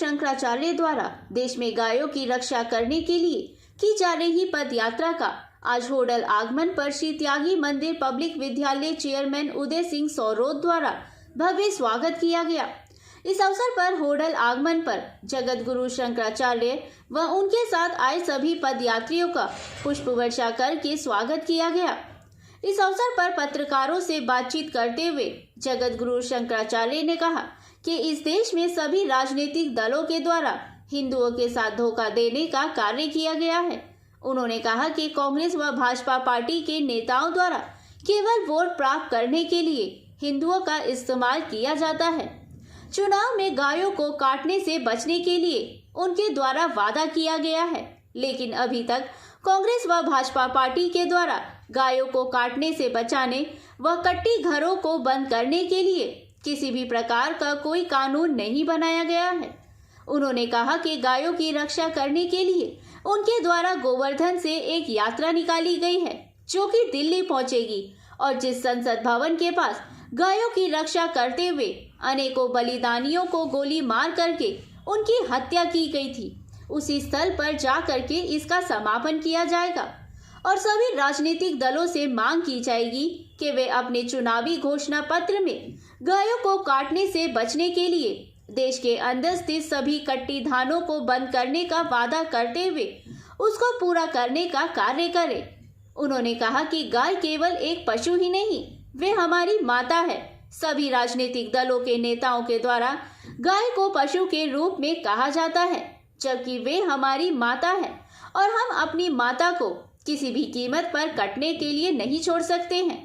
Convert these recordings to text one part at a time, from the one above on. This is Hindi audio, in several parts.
शंकराचार्य द्वारा देश में गायों की रक्षा करने के लिए की जा रही पद यात्रा का आज होडल आगमन पर श्री त्यागी मंदिर पब्लिक विद्यालय चेयरमैन उदय सिंह सौरोद द्वारा भव्य स्वागत किया गया। इस अवसर पर होडल आगमन पर जगत गुरु शंकराचार्य व उनके साथ आए सभी पदयात्रियों का पुष्प वर्षा करके स्वागत किया गया। इस अवसर पर पत्रकारों से बातचीत करते हुए जगत गुरु शंकराचार्य ने कहा कि इस देश में सभी राजनीतिक दलों के द्वारा हिंदुओं के साथ धोखा देने का कार्य किया गया है। उन्होंने कहा कि कांग्रेस व भाजपा पार्टी के नेताओं द्वारा केवल वोट प्राप्त करने के लिए हिंदुओं का इस्तेमाल किया जाता है। चुनाव में गायों को काटने से बचने के लिए उनके द्वारा वादा किया गया है, लेकिन अभी तक कांग्रेस व भाजपा पार्टी के द्वारा गायों को काटने से बचाने व कट्टी घरों को बंद करने के लिए किसी भी प्रकार का कोई कानून नहीं बनाया गया है। उन्होंने कहा कि गायों की रक्षा करने के लिए उनके द्वारा गोवर्धन से एक यात्रा निकाली गई है जो कि दिल्ली पहुंचेगी और जिस संसद भवन के पास गायों की रक्षा करते हुए अनेकों बलिदानियों को गोली मार करके उनकी हत्या की गई थी, उसी स्थल पर जा करके इसका समापन किया जाएगा और सभी राजनीतिक दलों से मांग की जाएगी कि वे अपने चुनावी घोषणा पत्र में गायों को काटने से बचने के लिए देश के अंदर स्थित सभी कट्टी धानों को बंद करने का वादा करते हुए उसको पूरा करने का कार्य करें। उन्होंने कहा कि गाय केवल एक पशु ही नहीं, वे हमारी माता है। सभी राजनीतिक दलों के नेताओं के द्वारा गाय को पशु के रूप में कहा जाता है, जबकि वे हमारी माता है और हम अपनी माता को किसी भी कीमत पर कटने के लिए नहीं छोड़ सकते हैं।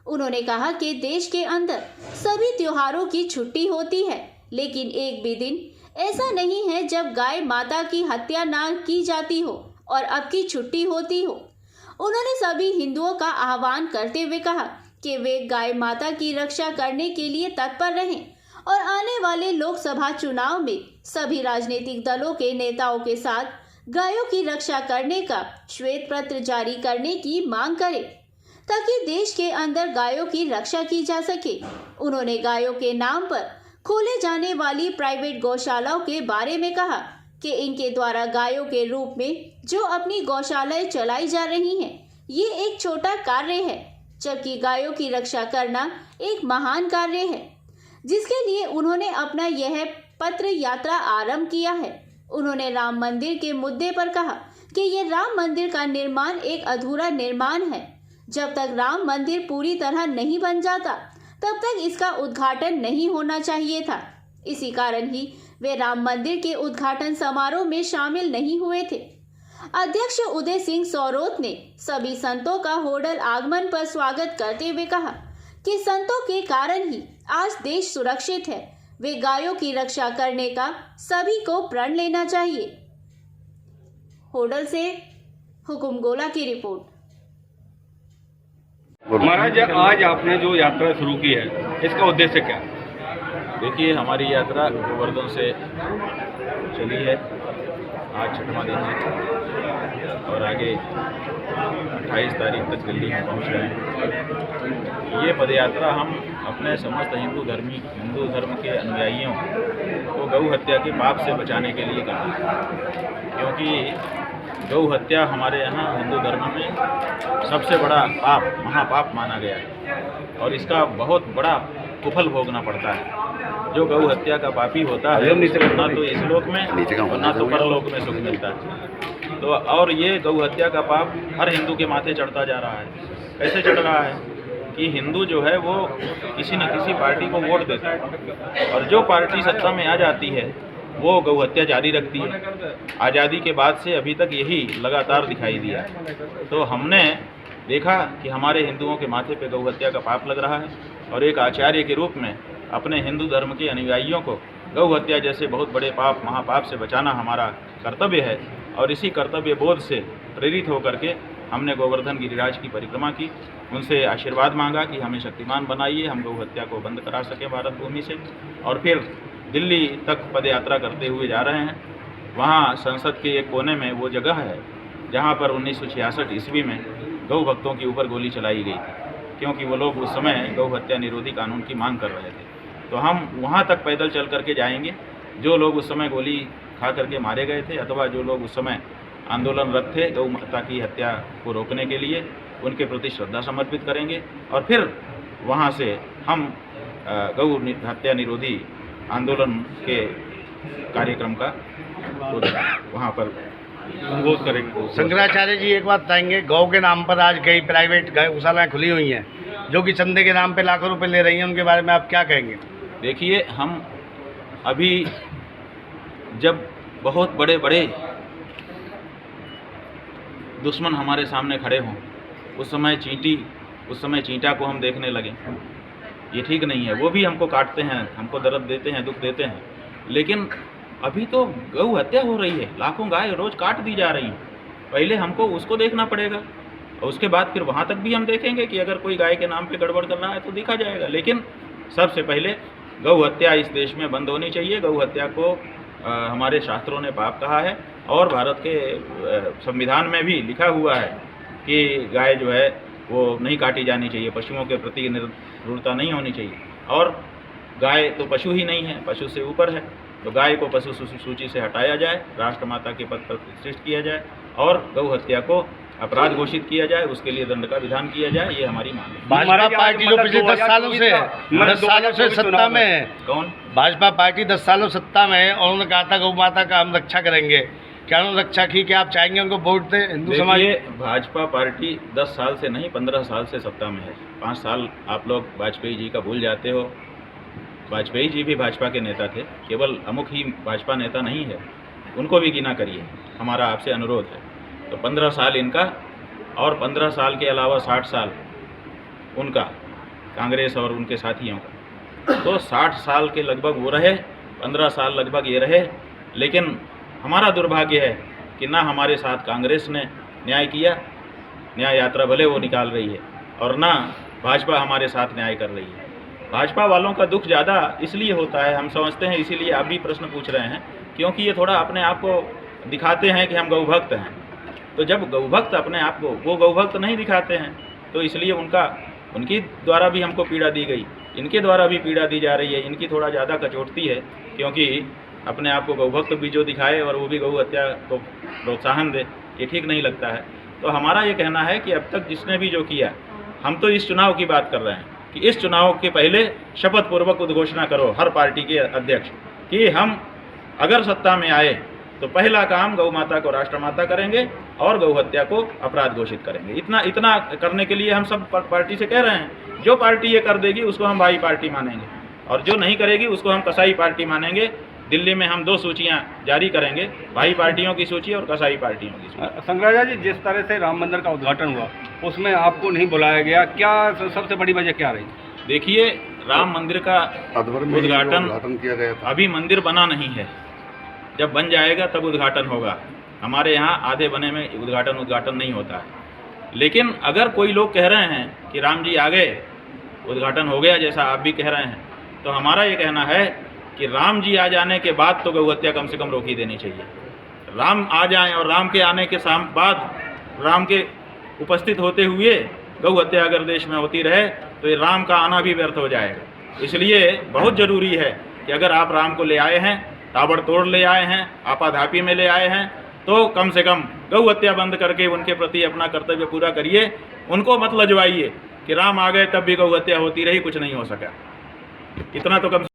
उन्होंने कहा कि देश के अंदर सभी त्योहारों की छुट्टी होती है, लेकिन एक भी दिन ऐसा नहीं है जब गाय माता की हत्या ना की जाती हो और अब की छुट्टी होती हो। उन्होंने सभी हिंदुओं का आह्वान करते हुए कहा कि वे गाय माता की रक्षा करने के लिए तत्पर रहें और आने वाले लोकसभा चुनाव में सभी राजनीतिक दलों के नेताओं के साथ गायों की रक्षा करने का श्वेत पत्र जारी करने की मांग करें ताकि देश के अंदर गायों की रक्षा की जा सके। उन्होंने गायों के नाम पर खोले जाने वाली प्राइवेट गौशालाओं के बारे में कहा कि इनके द्वारा गायों के रूप में जो अपनी गौशालाएं चलाई जा रही हैं, ये एक छोटा कार्य है, जबकि गायों की रक्षा करना एक महान कार्य है, जिसके लिए उन्होंने अपना यह पत्र यात्रा आरंभ किया है। उन्होंने राम मंदिर के मुद्दे पर कहा कि यह राम मंदिर का निर्माण एक अधूरा निर्माण है। जब तक राम मंदिर पूरी तरह नहीं बन जाता तब तक इसका उद्घाटन नहीं होना चाहिए था। इसी कारण ही वे राम मंदिर के उद्घाटन समारोह में शामिल नहीं हुए थे। अध्यक्ष उदय सिंह सौरोद ने सभी संतों का होडल आगमन पर स्वागत करते हुए कहा कि संतों के कारण ही आज देश सुरक्षित है। वे गायों की रक्षा करने का सभी को प्रण लेना चाहिए। होडल से हुकुम गोला की रिपोर्ट। महाराज, आज आपने जो यात्रा शुरू की है, इसका उद्देश्य क्या है? देखिए, हमारी यात्रा गोवर्धन से चली है, आज 6वां दिन है और आगे 28 तारीख तक दिल्ली में पहुंच रहे हैं। ये पदयात्रा हम अपने समस्त हिंदू धर्म के अनुयायियों को गौ हत्या के पाप से बचाने के लिए करते हैं, क्योंकि गौ हत्या हमारे यहाँ हिंदू धर्म में सबसे बड़ा पाप, महापाप माना गया है और इसका बहुत बड़ा कुफल भोगना पड़ता है। जो गौ हत्या का पापी होता है ना तो इस लोक में और ना तो परलोक में सुख मिलता है। तो और ये गौ हत्या का पाप हर हिंदू के माथे चढ़ता जा रहा है। कैसे चढ़ रहा है कि हिंदू जो है वो किसी न किसी पार्टी को वोट देता है और जो पार्टी सत्ता में आ जाती है वो गौ हत्या जारी रखती है। आज़ादी के बाद से अभी तक यही लगातार दिखाई दिया। तो हमने देखा कि हमारे हिंदुओं के माथे पे गौ हत्या का पाप लग रहा है और एक आचार्य के रूप में अपने हिंदू धर्म के अनुयायियों को गौ हत्या जैसे बहुत बड़े पाप, महापाप से बचाना हमारा कर्तव्य है और इसी कर्तव्य बोध से प्रेरित होकर के हमने गोवर्धन गिरिराज की परिक्रमा की, उनसे आशीर्वाद मांगा कि हमें शक्तिमान बनाइए, हम गौ हत्या को बंद करा सकें भारत भूमि से। और फिर दिल्ली तक पदयात्रा करते हुए जा रहे हैं। वहाँ संसद के एक कोने में वो जगह है जहाँ पर 1966 ईस्वी में गौ भक्तों के ऊपर गोली चलाई गई थी, क्योंकि वो लोग उस समय गौ हत्या निरोधी कानून की मांग कर रहे थे। तो हम वहाँ तक पैदल चल करके जाएंगे जो लोग उस समय गोली खा करके मारे गए थे अथवा जो लोग उस समय आंदोलनरत थे गौ माता की हत्या को रोकने के लिए, उनके प्रति श्रद्धा समर्पित करेंगे और फिर वहाँ से हम गौ हत्या निरोधी आंदोलन के कार्यक्रम का वहाँ पर अनुरोध करेंगे। शंकराचार्य जी, एक बात बताएंगे, गौ के नाम पर आज कई प्राइवेट गौशालाएं खुली हुई हैं जो कि चंदे के नाम पे लाखों रुपए ले रही हैं, उनके बारे में आप क्या कहेंगे? देखिए, हम अभी जब बहुत बड़े बड़े दुश्मन हमारे सामने खड़े हों उस समय चींटा को हम देखने लगे, ये ठीक नहीं है। वो भी हमको काटते हैं, हमको दर्द देते हैं, दुख देते हैं, लेकिन अभी तो गौ हत्या हो रही है, लाखों गाय रोज काट दी जा रही हैं। पहले हमको उसको देखना पड़ेगा और उसके बाद फिर वहाँ तक भी हम देखेंगे कि अगर कोई गाय के नाम पे गड़बड़ कर रहा है तो देखा जाएगा। लेकिन सबसे पहले गौ हत्या इस देश में बंद होनी चाहिए। गौ हत्या को हमारे शास्त्रों ने पाप कहा है और भारत के संविधान में भी लिखा हुआ है कि गाय जो है वो नहीं काटी जानी चाहिए, पशुओं के प्रति निर्भरता नहीं होनी चाहिए। और गाय तो पशु ही नहीं है, पशु से ऊपर है, तो गाय को पशु सूची से हटाया जाए, राष्ट्रमाता के पद पर प्रतिष्ठित किया जाए और गौ हत्या को अपराध घोषित किया जाए, उसके लिए दंड का विधान किया जाए, ये हमारी मांग है। भाजपा पार्टी जो पिछले 10 सालों से 10 सालों से सत्ता में है, कौन? भाजपा पार्टी 10 सालों सत्ता में है और उन्होंने कहा था गौ माता का हम रक्षा करेंगे, क्या उन्होंने रक्षा की? क्या आप चाहेंगे उनको वोट दें? हिंदू समाज देखिए, भाजपा पार्टी 10 साल से नहीं 15 साल से सत्ता में है। 5 साल आप लोग वाजपेयी जी का भूल जाते हो। वाजपेयी जी भी भाजपा के नेता थे, केवल अमुक ही भाजपा नेता नहीं है, उनको भी गिना करिए, हमारा आपसे अनुरोध है। तो 15 साल इनका और 15 साल के अलावा 60 साल उनका, कांग्रेस और उनके साथियों का, तो 60 साल के लगभग वो रहे, 15 साल लगभग ये रहे। लेकिन हमारा दुर्भाग्य है कि ना हमारे साथ कांग्रेस ने न्याय किया, न्याय यात्रा भले वो निकाल रही है, और ना भाजपा हमारे साथ न्याय कर रही है। भाजपा वालों का दुख ज़्यादा इसलिए होता है, हम समझते हैं, इसीलिए आप भी प्रश्न पूछ रहे हैं, क्योंकि ये थोड़ा अपने आप को दिखाते हैं कि हम गौभक्त हैं। तो जब गौभक्त अपने आप को, वो गौभक्त नहीं दिखाते हैं, तो इसलिए उनकी द्वारा भी हमको पीड़ा दी गई, इनके द्वारा भी पीड़ा दी जा रही है। इनकी थोड़ा ज़्यादा कचोटती है, क्योंकि अपने आप को गौभक्त भी जो दिखाए और वो भी गौ हत्या को प्रोत्साहन दे, ये ठीक नहीं लगता है। तो हमारा ये कहना है कि अब तक जिसने भी जो किया, हम तो इस चुनाव की बात कर रहे हैं कि इस चुनाव के पहले शपथ पूर्वक उद्घोषणा करो हर पार्टी के अध्यक्ष कि हम अगर सत्ता में आए तो पहला काम गौ माता को राष्ट्रमाता करेंगे और गौ हत्या को अपराध घोषित करेंगे। इतना करने के लिए हम सब पार्टी से कह रहे हैं। जो पार्टी ये कर देगी उसको हम भाई पार्टी मानेंगे और जो नहीं करेगी उसको हम कसाई पार्टी मानेंगे। दिल्ली में हम 2 सूचियां जारी करेंगे, भाई पार्टियों की सूची और कसाई पार्टियों की सूची। शंकराचार्य जी, जिस तरह से राम मंदिर का उद्घाटन हुआ उसमें आपको नहीं बुलाया गया, क्या सबसे बड़ी वजह क्या रही? देखिए, राम मंदिर का उद्घाटन किया गया था, अभी मंदिर बना नहीं है, जब बन जाएगा तब उद्घाटन होगा। हमारे यहाँ आधे बने में उद्घाटन नहीं होता है। लेकिन अगर कोई लोग कह रहे हैं कि राम जी आ गए, उद्घाटन हो गया जैसा आप भी कह रहे हैं, तो हमारा ये कहना है कि राम जी आ जाने के बाद तो गौ हत्या कम से कम रोकी देनी चाहिए। राम आ जाएं और राम के आने के बाद, राम के उपस्थित होते हुए गौ हत्या अगर देश में होती रहे तो ये राम का आना भी व्यर्थ हो जाएगा। इसलिए बहुत ज़रूरी है कि अगर आप राम को ले आए हैं, ताबड़तोड़ ले आए हैं, आपाधापी में ले आए हैं, तो कम से कम गौ हत्या बंद करके उनके प्रति अपना कर्तव्य पूरा करिए। उनको मत लजवाइए कि राम आ गए तब भी गौ हत्या होती रही, कुछ नहीं हो सका। इतना तो कम